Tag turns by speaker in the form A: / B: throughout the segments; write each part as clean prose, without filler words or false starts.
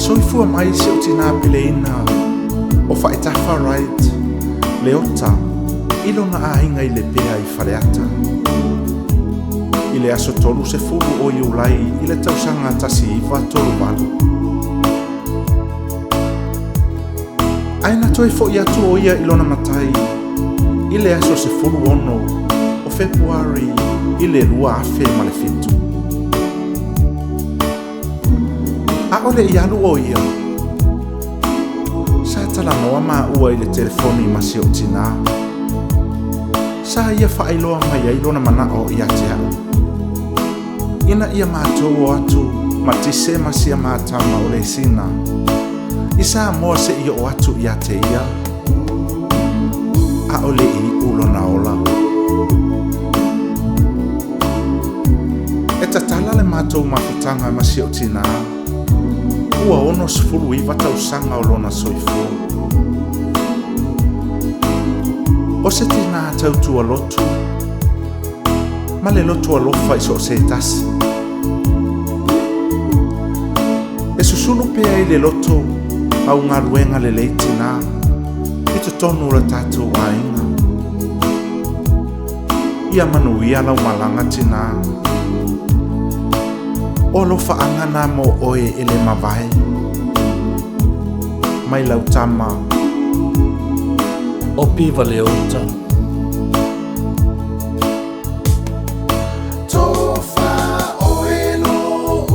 A: Soifua mai se o tina pileina o whaetafa right leota ilona ainga i le pea i whareata. I le aso tolu se fulu o iulai i le tausanga tasi i tolu walu. Aina toi fo i atu o ia ilona matai i le aso se fulu ono o Februari i le lua afe malefitu. A ole i alu o ia sa tala noa maa ua i le telefoni ma se o tina sa ia whaailoa mai a ilona mana o ia te au ina ia mātou o atu ma tise ma sia mātama o le sina i sa moa se ia o atu ia te ia a ole i ulona ola e tatala le mātou mafutanga ma se o tina ua ono sefulu iwa tausanga o lona soifua. O se tina tautua lotu, ma le lotu alofa i so o se tasi. E susunu pea i le lotu au ngā ruenga le leitina, i to tonu la tātou ainga. Ia manu ia lau malanga tina, o lofa angana mo oe ele mawai mai lau tama
B: o piva le ota
A: tofa oe lo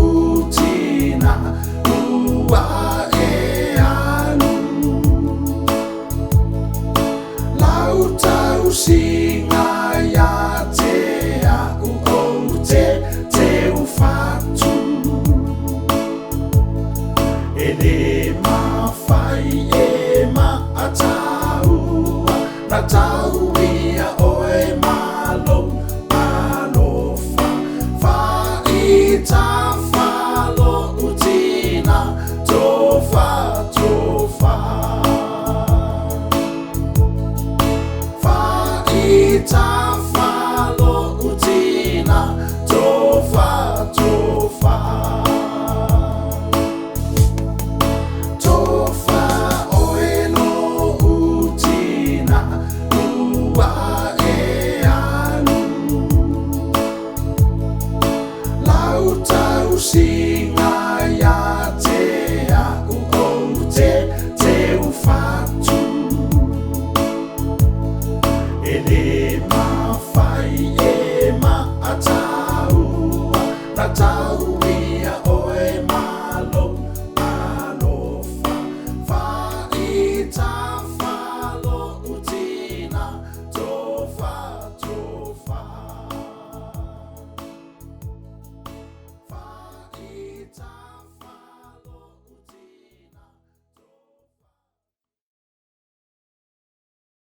A: utina ua e anu lau tau singa ya te au o te ufatu ele mawhai e maataua na tau ia oe malo alofa whaita whalo utina tofa whaita whalo utina tofa singa ya te au o te ufatu
B: whakatau